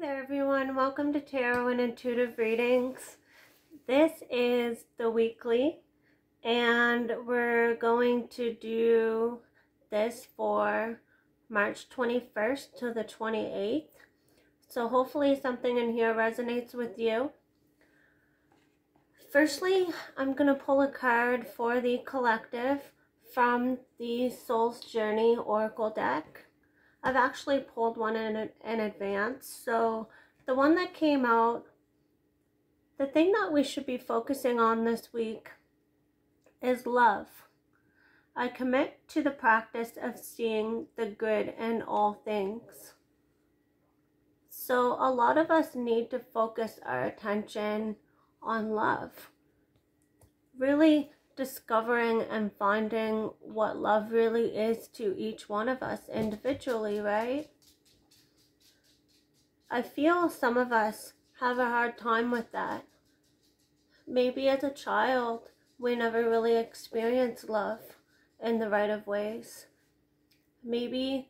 there everyone, welcome to Tarot and Intuitive Readings. This is the weekly and we're going to do this for March 21st to the 28th. So hopefully something in here resonates with you. Firstly, I'm going to pull a card for the collective from the Soul's Journey Oracle deck. I've actually pulled one in advance. So the one that came out, the thing that we should be focusing on this week is love. I commit to the practice of seeing the good in all things. So a lot of us need to focus our attention on love. Really discovering and finding what love really is to each one of us individually, right? I feel some of us have a hard time with that. Maybe as a child, we never really experienced love in the right of ways. Maybe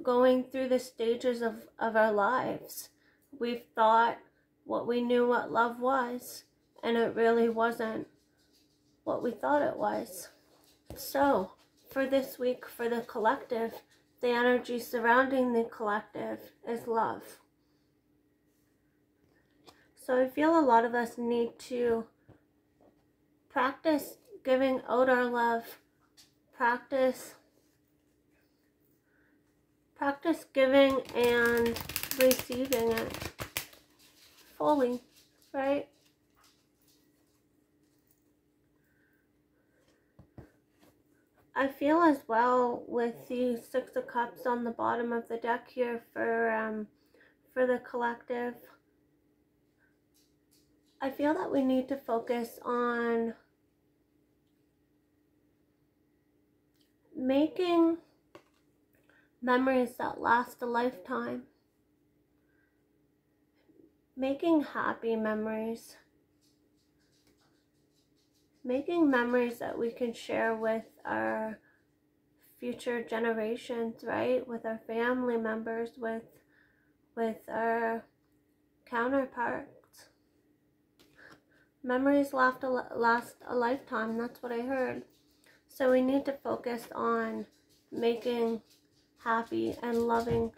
going through the stages of our lives, we've thought what we knew what love was, and it really wasn't what we thought it was. So for this week, for the collective, the energy surrounding the collective is love. So I feel a lot of us need to practice giving out our love, practice giving and receiving it fully, right? I feel as well with the Six of Cups on the bottom of the deck here for the collective. I feel that we need to focus on making memories that last a lifetime. Making happy memories. Making memories that we can share with our future generations, right? With our family members, with our counterparts. Memories last a lifetime, that's what I heard. So we need to focus on making happy and loving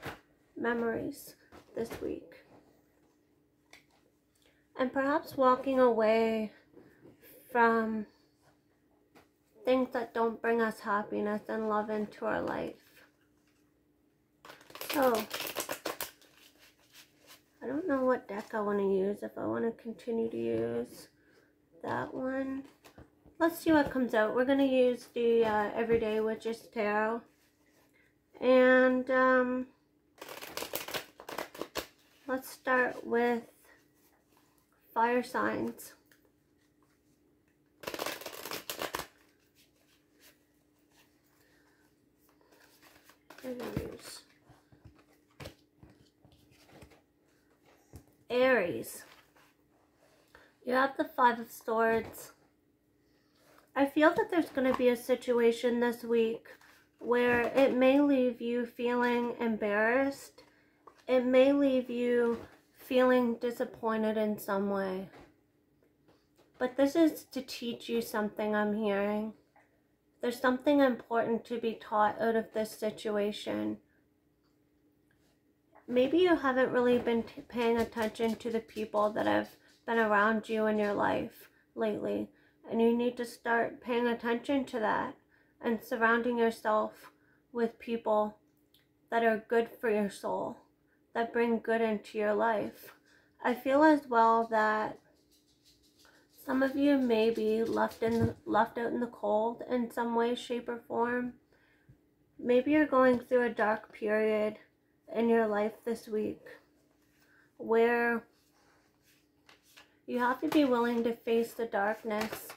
memories this week. And perhaps walking away from things that don't bring us happiness and love into our life. So, I don't know what deck I want to use. If I want to continue to use that one. Let's see what comes out. We're going to use the Everyday Witches Tarot. And let's start with fire signs. Aries. You have the Five of Swords. I feel that there's going to be a situation this week where it may leave you feeling embarrassed. It may leave you feeling disappointed in some way. But this is to teach you something, I'm hearing. There's something important to be taught out of this situation. Maybe you haven't really been paying attention to the people that have been around you in your life lately. And you need to start paying attention to that and surrounding yourself with people that are good for your soul, that bring good into your life. I feel as well that some of you may be left out in the cold in some way, shape, or form. Maybe you're going through a dark period in your life this week where you have to be willing to face the darkness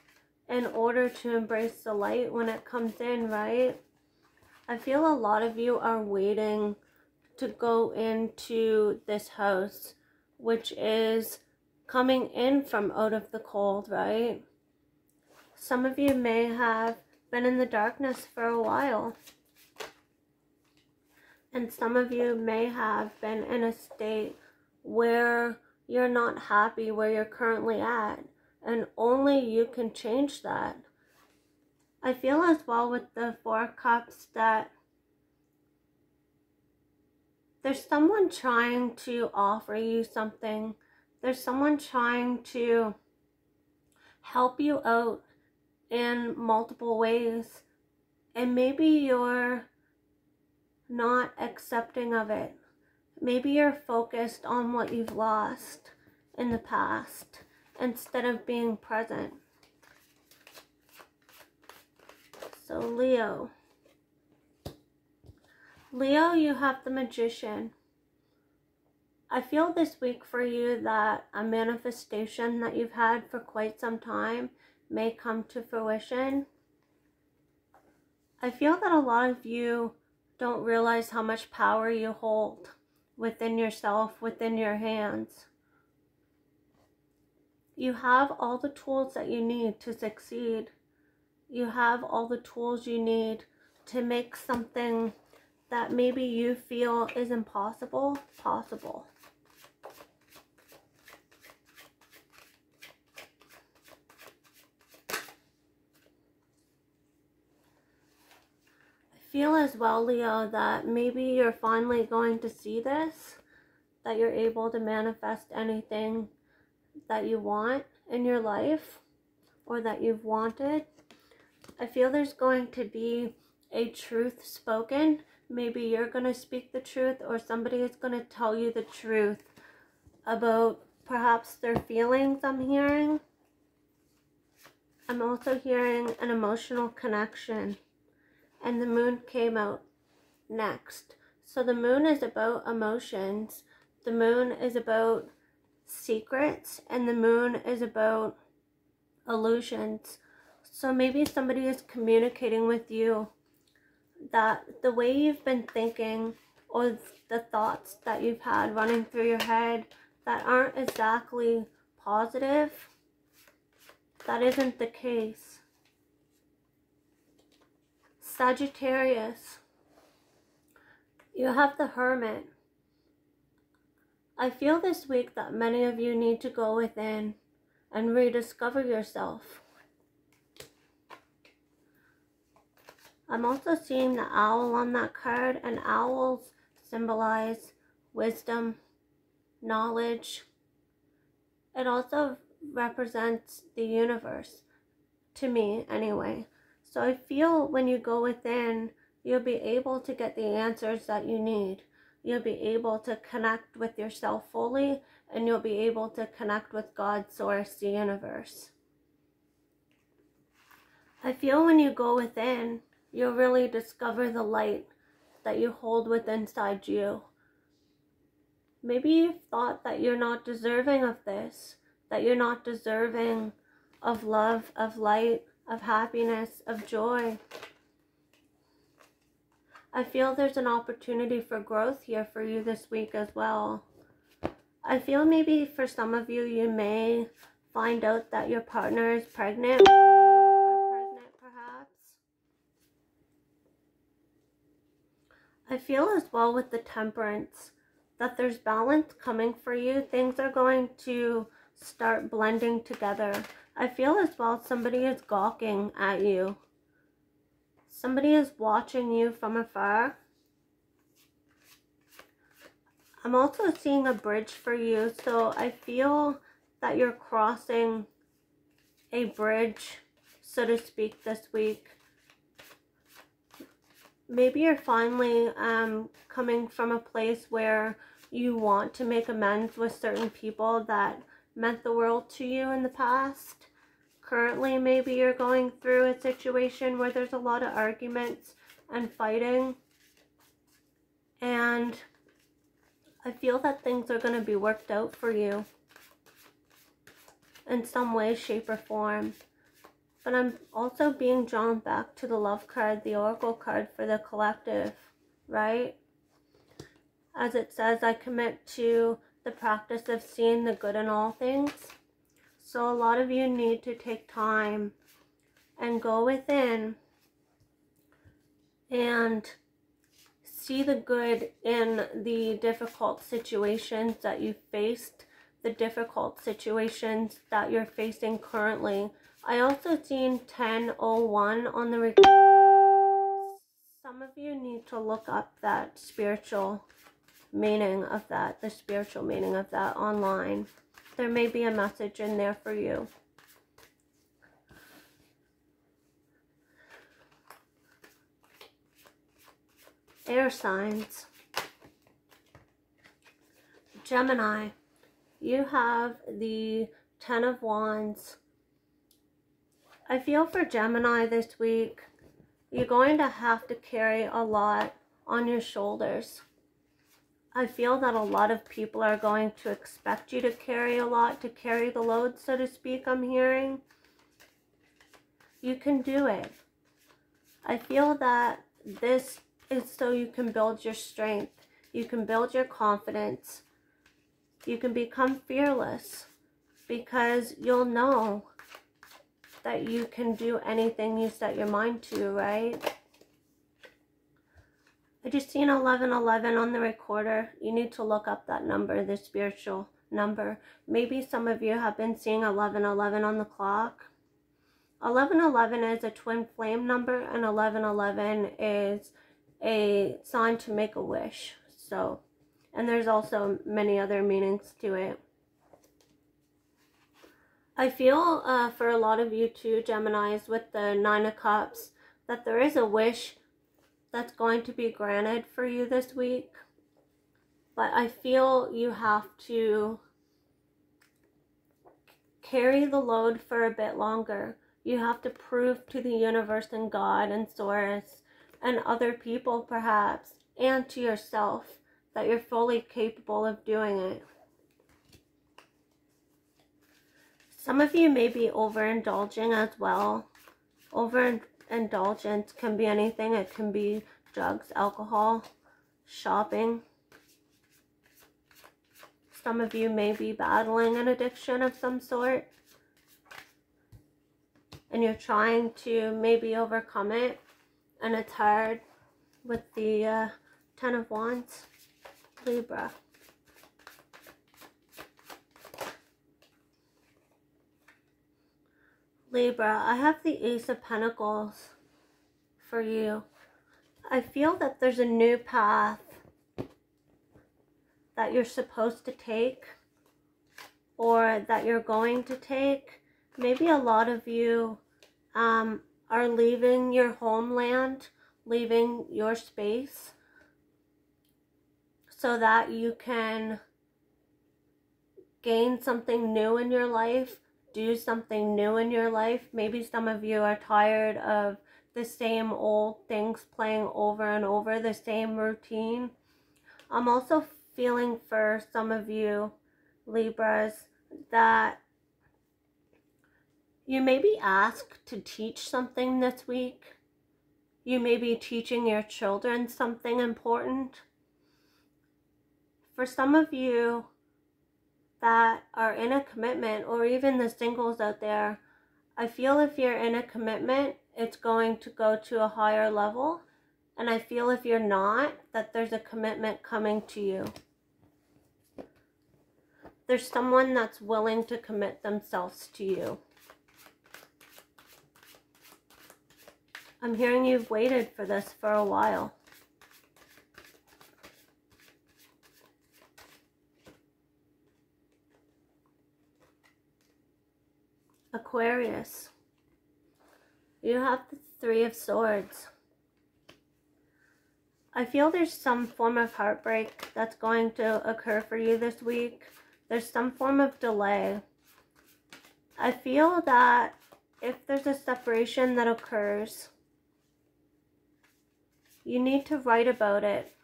in order to embrace the light when it comes in, right? I feel a lot of you are waiting to go into this house, which is coming in from out of the cold, right? Some of you may have been in the darkness for a while. And some of you may have been in a state where you're not happy where you're currently at, and only you can change that. I feel as well with the Four of Cups that there's someone trying to offer you something. There's someone trying to help you out in multiple ways, and maybe you're not accepting of it. Maybe you're focused on what you've lost in the past instead of being present. So Leo, you have the Magician. I feel this week for you that a manifestation that you've had for quite some time may come to fruition. I feel that a lot of you don't realize how much power you hold within yourself, within your hands. You have all the tools that you need to succeed. You have all the tools you need to make something that maybe you feel is impossible, possible. I feel as well, Leo, that maybe you're finally going to see this, that you're able to manifest anything that you want in your life or that you've wanted. I feel there's going to be a truth spoken. Maybe you're going to speak the truth, or somebody is going to tell you the truth about perhaps their feelings. I'm hearing. I'm also hearing an emotional connection, and the moon came out next. So the moon is about emotions. The moon is about secrets, and the moon is about illusions. So maybe somebody is communicating with you that the way you've been thinking, or the thoughts that you've had running through your head that aren't exactly positive, that isn't the case. Sagittarius, you have the Hermit. I feel this week that many of you need to go within and rediscover yourself. I'm also seeing the owl on that card, and owls symbolize wisdom, knowledge. It also represents the universe, to me anyway. So I feel when you go within, you'll be able to get the answers that you need. You'll be able to connect with yourself fully, and you'll be able to connect with God, Source, the universe. I feel when you go within, you'll really discover the light that you hold within inside you. Maybe you've thought that you're not deserving of this, that you're not deserving of love, of light, of happiness, of joy. I feel there's an opportunity for growth here for you this week as well. I feel maybe for some of you, you may find out that your partner is pregnant, or are pregnant perhaps. I feel as well with the Temperance that there's balance coming for you. Things are going to start blending together. I feel as well somebody is gawking at you. Somebody is watching you from afar. I'm also seeing a bridge for you. So I feel that you're crossing a bridge, so to speak, this week. Maybe you're finally coming from a place where you want to make amends with certain people that meant the world to you in the past. Currently, maybe you're going through a situation where there's a lot of arguments and fighting. And I feel that things are going to be worked out for you in some way, shape, or form. But I'm also being drawn back to the Love card, the Oracle card for the collective, right? As it says, I commit to the practice of seeing the good in all things. So a lot of you need to take time and go within and see the good in the difficult situations that you faced, the difficult situations that you're facing currently. I also seen 1001 on the recorder. Some of you need to look up that spiritual meaning of that, the spiritual meaning of that online. There may be a message in there for you. Air signs. Gemini, you have the 10 of Wands. I feel for Gemini this week, you're going to have to carry a lot on your shoulders. I feel that a lot of people are going to expect you to carry a lot, to carry the load, so to speak, I'm hearing. You can do it. I feel that this is so you can build your strength. You can build your confidence. You can become fearless because you'll know that you can do anything you set your mind to, right? I just seen 1111 on the recorder. You need to look up that number, the spiritual number. Maybe some of you have been seeing 1111 on the clock. 1111 is a twin flame number, and 1111 is a sign to make a wish. So, and there's also many other meanings to it. I feel for a lot of you too, Geminis, with the 9 of Cups, that there is a wish that's going to be granted for you this week. But I feel you have to carry the load for a bit longer. You have to prove to the universe and God and Source and other people perhaps, and to yourself, that you're fully capable of doing it. Some of you may be overindulging as well. Overindulgence can be anything. It can be drugs, alcohol, shopping. Some of you may be battling an addiction of some sort, and you're trying to maybe overcome it, and it's hard with the 10 of Wands. Libra. Libra, I have the Ace of Pentacles for you. I feel that there's a new path that you're supposed to take, or that you're going to take. Maybe a lot of you are leaving your homeland, leaving your space, so that you can gain something new in your life, do something new in your life. Maybe some of you are tired of the same old things playing over and over, the same routine. I'm also feeling for some of you, Libras, that you may be asked to teach something this week. You may be teaching your children something important. For some of you that are in a commitment, or even the singles out there, I feel if you're in a commitment, it's going to go to a higher level. And I feel if you're not, that there's a commitment coming to you. There's someone that's willing to commit themselves to you. I'm hearing you've waited for this for a while. Aquarius, you have the 3 of Swords. I feel there's some form of heartbreak that's going to occur for you this week. There's some form of delay. I feel that if there's a separation that occurs, you need to write about it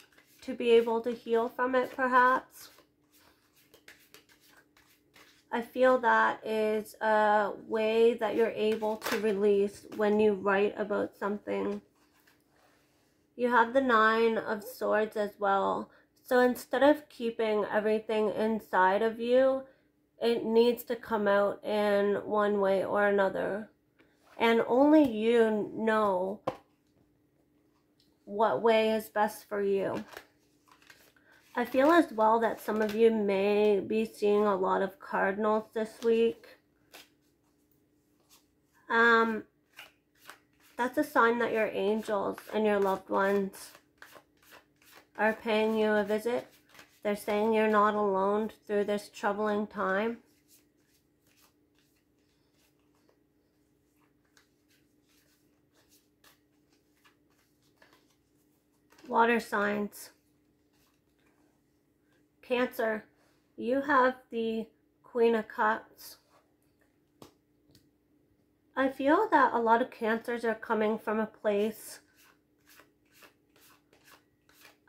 to be able to heal from it, perhaps. I feel that is a way that you're able to release when you write about something. You have the 9 of Swords as well. So instead of keeping everything inside of you, it needs to come out in one way or another. And only you know what way is best for you. I feel as well that some of you may be seeing a lot of cardinals this week. That's a sign that your angels and your loved ones are paying you a visit. They're saying you're not alone through this troubling time. Water signs. Cancer, you have the Queen of Cups. I feel that a lot of Cancers are coming from a place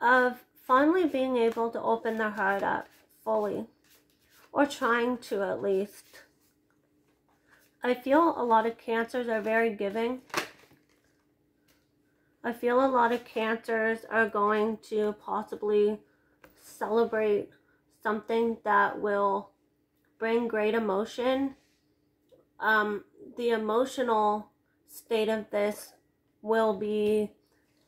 of finally being able to open their heart up fully, or trying to at least. I feel a lot of Cancers are very giving. I feel a lot of Cancers are going to possibly celebrate something that will bring great emotion. The emotional state of this will be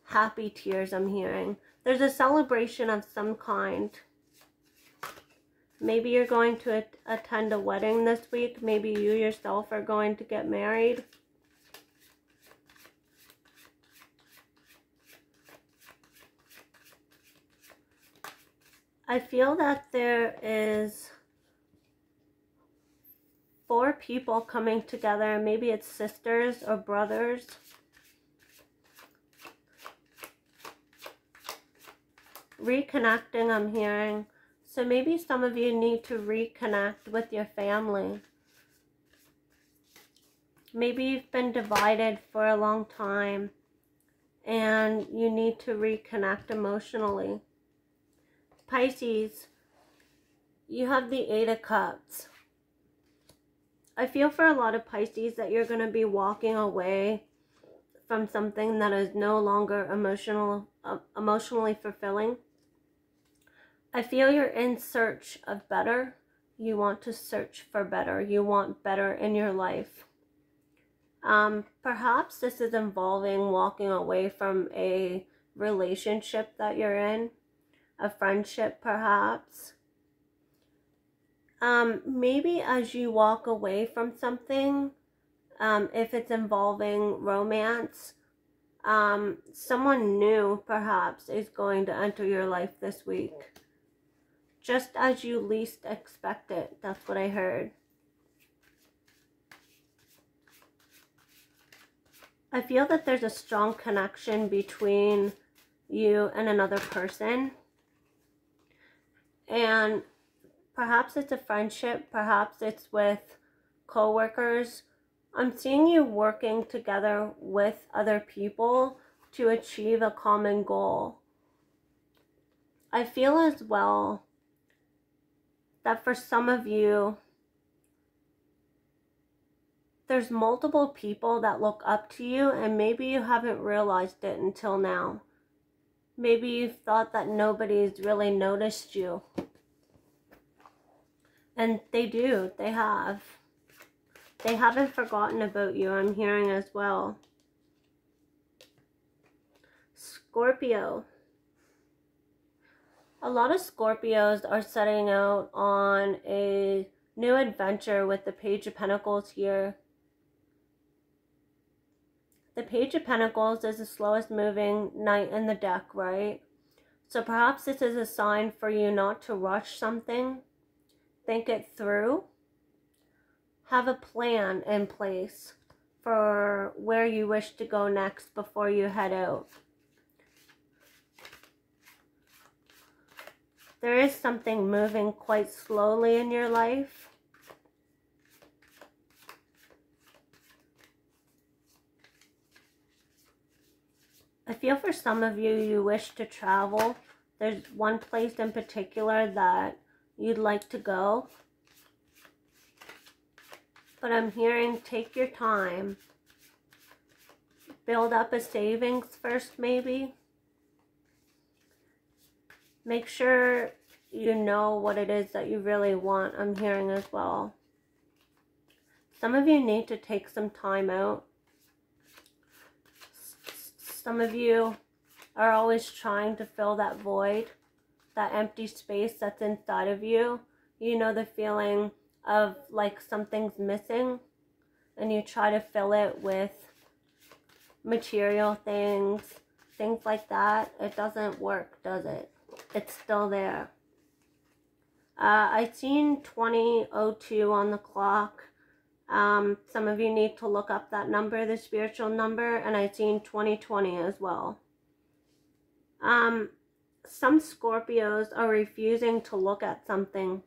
happy tears, I'm hearing. There's a celebration of some kind. Maybe you're going to attend a wedding this week. Maybe you yourself are going to get married. I feel that there is 4 people coming together. Maybe it's sisters or brothers. Reconnecting, I'm hearing. So maybe some of you need to reconnect with your family. Maybe you've been divided for a long time and you need to reconnect emotionally. Pisces, you have the 8 of Cups. I feel for a lot of Pisces that you're going to be walking away from something that is no longer emotionally fulfilling. I feel you're in search of better. You want to search for better. You want better in your life. Perhaps this is involving walking away from a relationship that you're in. A friendship, perhaps. Maybe as you walk away from something, if it's involving romance, someone new, perhaps, is going to enter your life this week. Just as you least expect it. That's what I heard. I feel that there's a strong connection between you and another person. And perhaps it's a friendship, perhaps it's with co-workers. I'm seeing you working together with other people to achieve a common goal. I feel as well that for some of you, there's multiple people that look up to you and maybe you haven't realized it until now. Maybe you've thought that nobody's really noticed you. And they do. They have. They haven't forgotten about you, I'm hearing as well. Scorpio. A lot of Scorpios are setting out on a new adventure with the Page of Pentacles here. The Page of Pentacles is the slowest moving knight in the deck, right? So perhaps this is a sign for you not to rush something. Think it through. Have a plan in place for where you wish to go next before you head out. There is something moving quite slowly in your life. I feel for some of you, you wish to travel. There's one place in particular that you'd like to go. But I'm hearing take your time. Build up a savings first, maybe. Make sure you know what it is that you really want, I'm hearing as well. Some of you need to take some time out. Some of you are always trying to fill that void, that empty space that's inside of you. You know the feeling of like something's missing, and you try to fill it with material things, things like that. It doesn't work, does it? It's still there. I seen 20:02 on the clock. Some of you need to look up that number, the spiritual number, and I seen 2020 as well. Some Scorpios are refusing to look at something.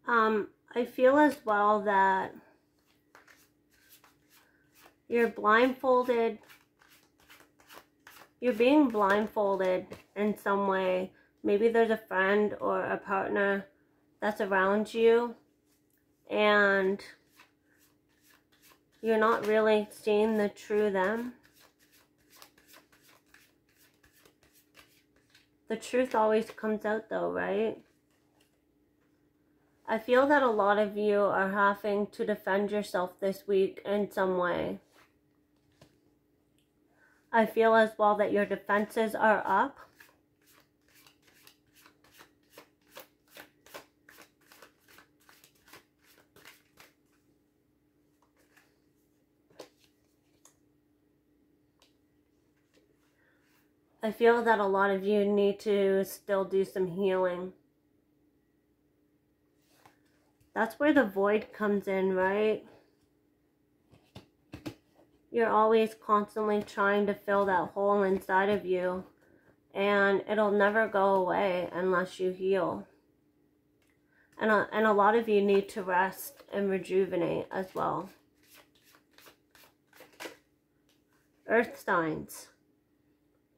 I feel as well that you're blindfolded. You're being blindfolded in some way. Maybe there's a friend or a partner that's around you, and you're not really seeing the true them. The truth always comes out though, right? I feel that a lot of you are having to defend yourself this week in some way. I feel as well that your defenses are up. I feel that a lot of you need to still do some healing. That's where the void comes in, right? You're always constantly trying to fill that hole inside of you, and it'll never go away unless you heal. And a lot of you need to rest and rejuvenate as well. Earth signs.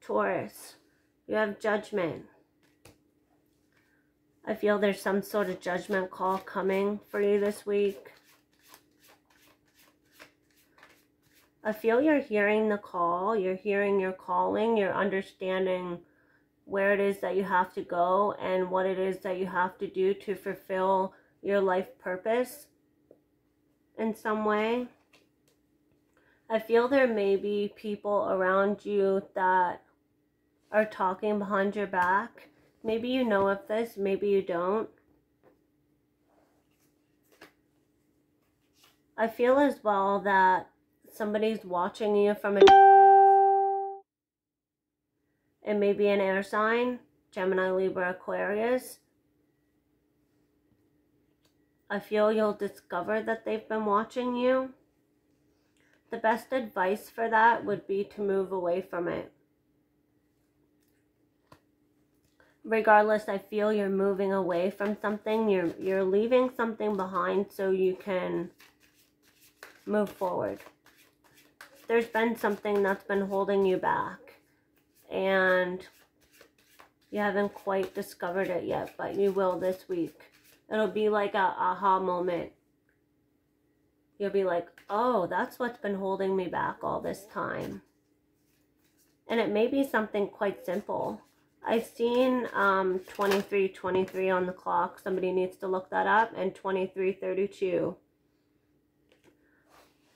Taurus, you have judgment. I feel there's some sort of judgment call coming for you this week. I feel you're hearing the call, you're hearing your calling, you're understanding where it is that you have to go and what it is that you have to do to fulfill your life purpose in some way. I feel there may be people around you that are talking behind your back. Maybe you know of this, maybe you don't. I feel as well that somebody's watching you from a distance. It may be an air sign, Gemini, Libra, Aquarius. I feel you'll discover that they've been watching you. The best advice for that would be to move away from it. Regardless, I feel you're moving away from something. You're leaving something behind so you can move forward. There's been something that's been holding you back, and you haven't quite discovered it yet, but you will this week. It'll be like a aha moment. You'll be like, oh, that's what's been holding me back all this time. And it may be something quite simple. I've seen 23:23 on the clock. Somebody needs to look that up. And 23:32.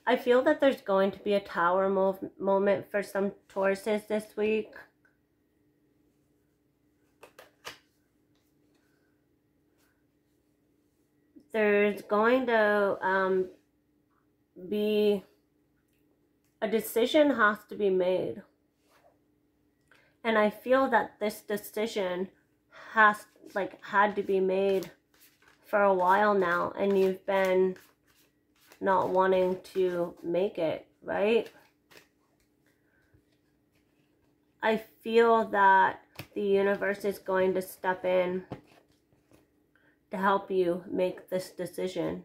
I feel that there's going to be a tower moment for some Tauruses this week. There's going to be a decision has to be made. And I feel that this decision had to be made for a while now, and you've been not wanting to make it, right? I feel that the universe is going to step in to help you make this decision.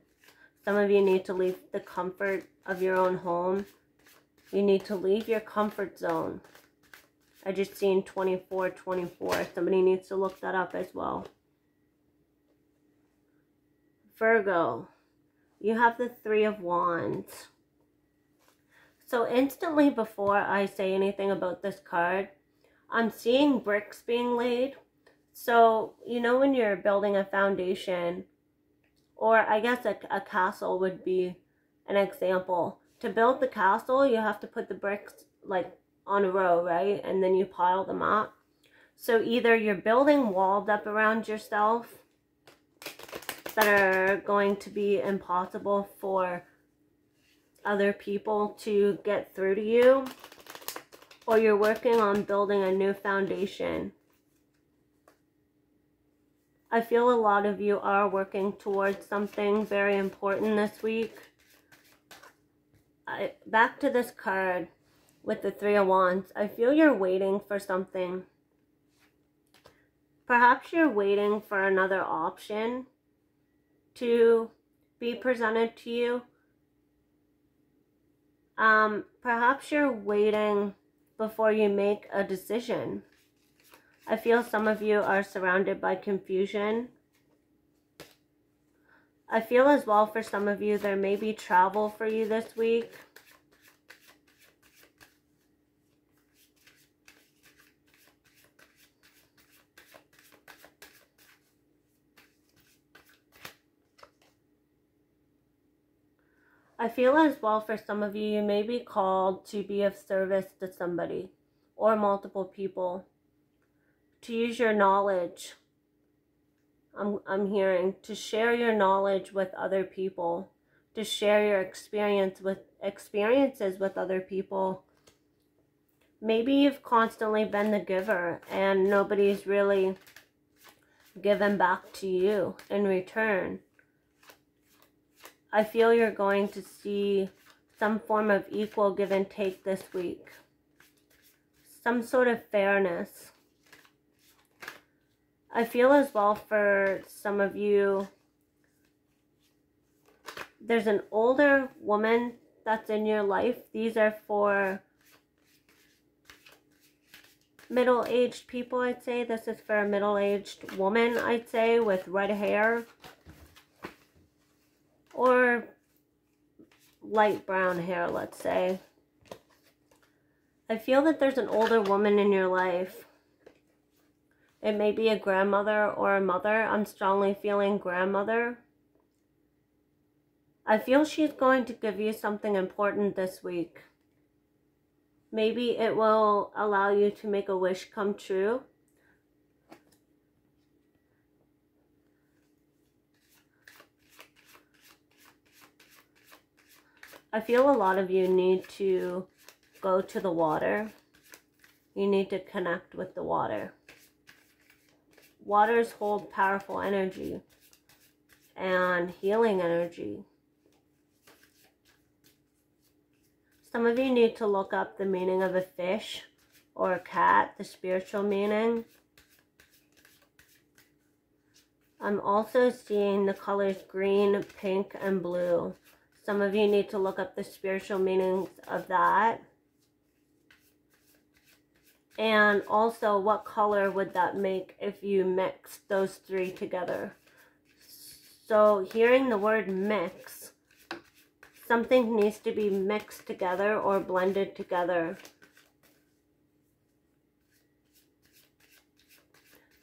Some of you need to leave the comfort of your own home. You need to leave your comfort zone. I just seen 24:24. Somebody needs to look that up as well. Virgo, you have the 3 of Wands. So instantly before I say anything about this card, I'm seeing bricks being laid. So, you know when you're building a foundation, or I guess a castle would be an example. To build the castle, you have to put the bricks like on a row, right? And then you pile them up. So either you're building walls up around yourself that are going to be impossible for other people to get through to you, or you're working on building a new foundation. I feel a lot of you are working towards something very important this week. Back to this card with the Three of Wands. I feel you're waiting for something. Perhaps you're waiting for another option to be presented to you. Perhaps you're waiting before you make a decision. I feel some of you are surrounded by confusion. I feel as well for some of you there may be travel for you this week. I feel as well for some of you, you may be called to be of service to somebody or multiple people. To use your knowledge. I'm hearing to share your knowledge with other people, to share your experiences with other people. Maybe you've constantly been the giver and nobody's really given back to you in return. I feel you're going to see some form of equal give and take this week. Some sort of fairness. I feel as well for some of you, there's an older woman that's in your life. These are for middle-aged people, I'd say. This is for a middle-aged woman, I'd say, with red hair. Or light brown hair, let's say. I feel that there's an older woman in your life. It may be a grandmother or a mother. I'm strongly feeling grandmother. I feel she's going to give you something important this week. Maybe it will allow you to make a wish come true. I feel a lot of you need to go to the water. You need to connect with the water. Waters hold powerful energy and healing energy. Some of you need to look up the meaning of a fish or a cat, the spiritual meaning. I'm also seeing the colors green, pink, and blue. Some of you need to look up the spiritual meanings of that. And also, what color would that make if you mix those three together? So, hearing the word mix, something needs to be mixed together or blended together.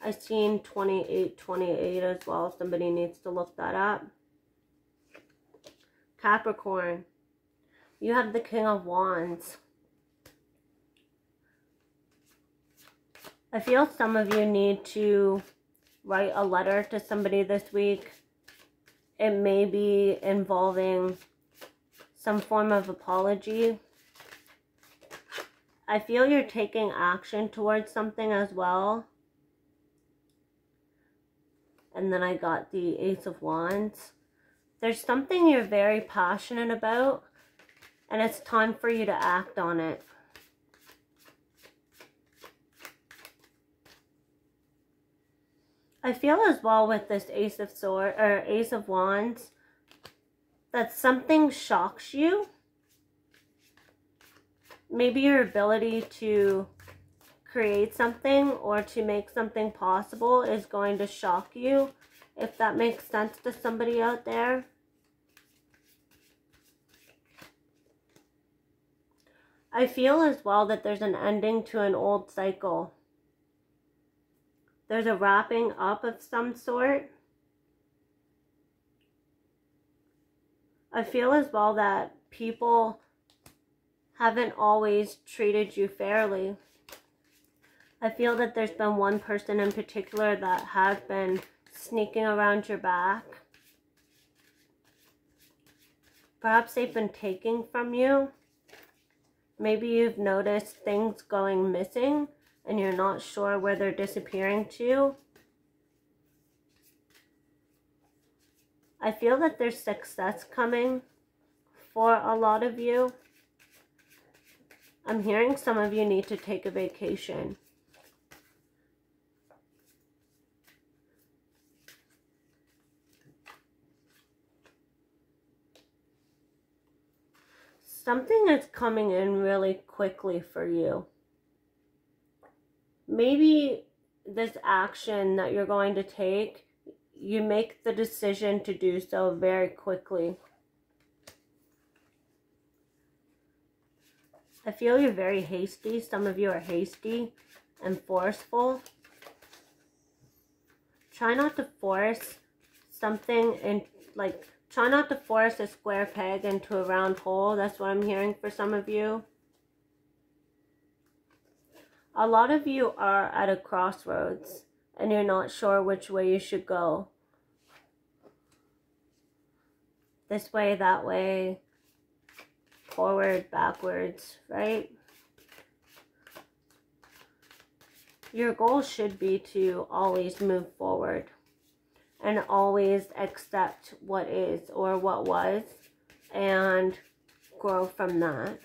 I've seen 2828 as well. Somebody needs to look that up. Capricorn, you have the King of Wands. I feel some of you need to write a letter to somebody this week. It may be involving some form of apology. I feel you're taking action towards something as well. And then I got the Ace of Wands. There's something you're very passionate about, and it's time for you to act on it. I feel as well with this Ace of Wands that something shocks you. Maybe your ability to create something or to make something possible is going to shock you, if that makes sense to somebody out there. I feel as well that there's an ending to an old cycle. There's a wrapping up of some sort. I feel as well that people haven't always treated you fairly. I feel that there's been one person in particular that has been sneaking around your back. Perhaps they've been taking from you. Maybe you've noticed things going missing and you're not sure where they're disappearing to. I feel that there's success coming for a lot of you. I'm hearing some of you need to take a vacation. Something is coming in really quickly for you. Maybe this action that you're going to take, you make the decision to do so very quickly. I feel you're very hasty. Some of you are hasty and forceful. Try not to force something in, like, try not to force a square peg into a round hole. That's what I'm hearing for some of you. A lot of you are at a crossroads and you're not sure which way you should go. This way, that way, forward, backwards, right? Your goal should be to always move forward and always accept what is or what was and grow from that.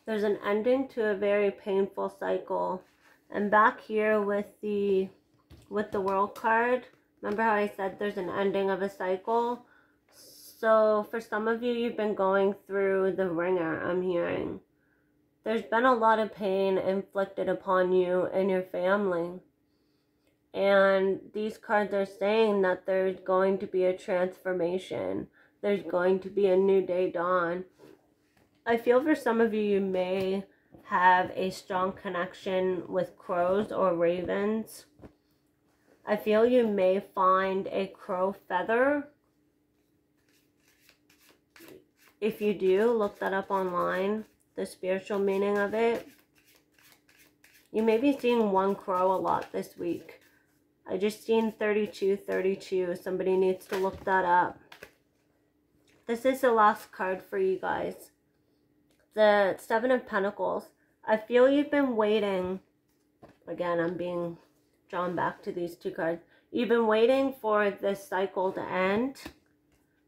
There's an ending to a very painful cycle. And back here with the World card, remember how I said there's an ending of a cycle? So for some of you, you've been going through the ringer, I'm hearing. There's been a lot of pain inflicted upon you and your family. And these cards are saying that there's going to be a transformation. There's going to be a new day dawn. I feel for some of you, you may have a strong connection with crows or ravens. I feel you may find a crow feather. If you do, look that up online, the spiritual meaning of it. You may be seeing one crow a lot this week. I just seen 3232. Somebody needs to look that up. This is the last card for you guys. The Seven of Pentacles. I feel you've been waiting. Again, I'm being drawn back to these two cards. You've been waiting for this cycle to end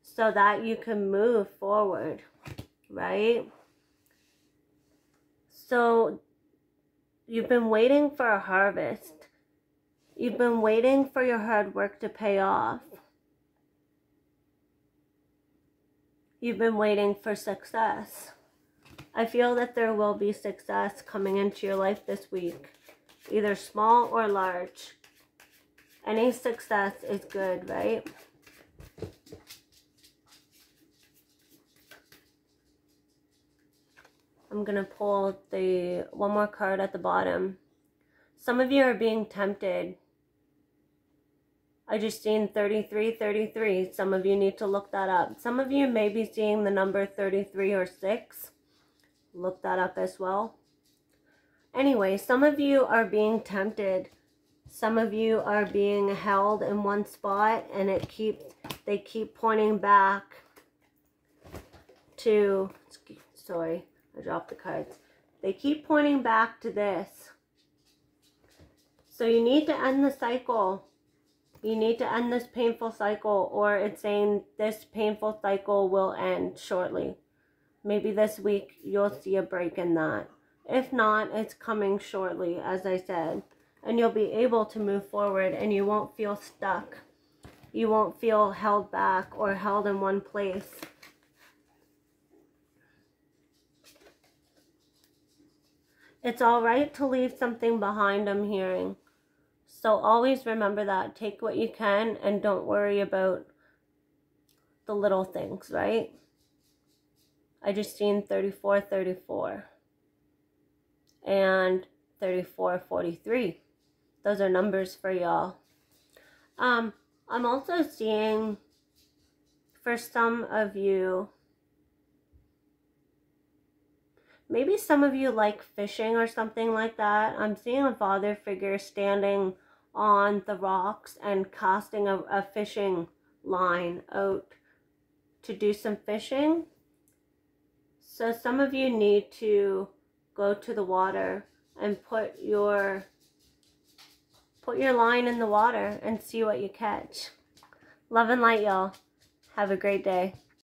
so that you can move forward, right? So you've been waiting for a harvest. You've been waiting for your hard work to pay off. You've been waiting for success. I feel that there will be success coming into your life this week, either small or large. Any success is good, right? I'm going to pull the one more card at the bottom. Some of you are being tempted. I just seen 3333. Some of you need to look that up. Some of you may be seeing the number 33 or 6. Look that up as well. Anyway, some of you are being tempted. Some of you are being held in one spot and they keep pointing back to, sorry, I dropped the cards. They keep pointing back to this. So you need to end the cycle. You need to end this painful cycle, or it's saying this painful cycle will end shortly. Maybe this week you'll see a break in that. If not, it's coming shortly, as I said. And you'll be able to move forward and you won't feel stuck. You won't feel held back or held in one place. It's all right to leave something behind, I'm hearing. So always remember that. Take what you can and don't worry about the little things, right? I just seen 3434 and 3443. Those are numbers for y'all. I'm also seeing for some of you, maybe some of you like fishing or something like that. I'm seeing a father figure standing on the rocks and casting a fishing line out to do some fishing. So some of you need to go to the water and put your line in the water and see what you catch. Love and light, y'all. Have a great day.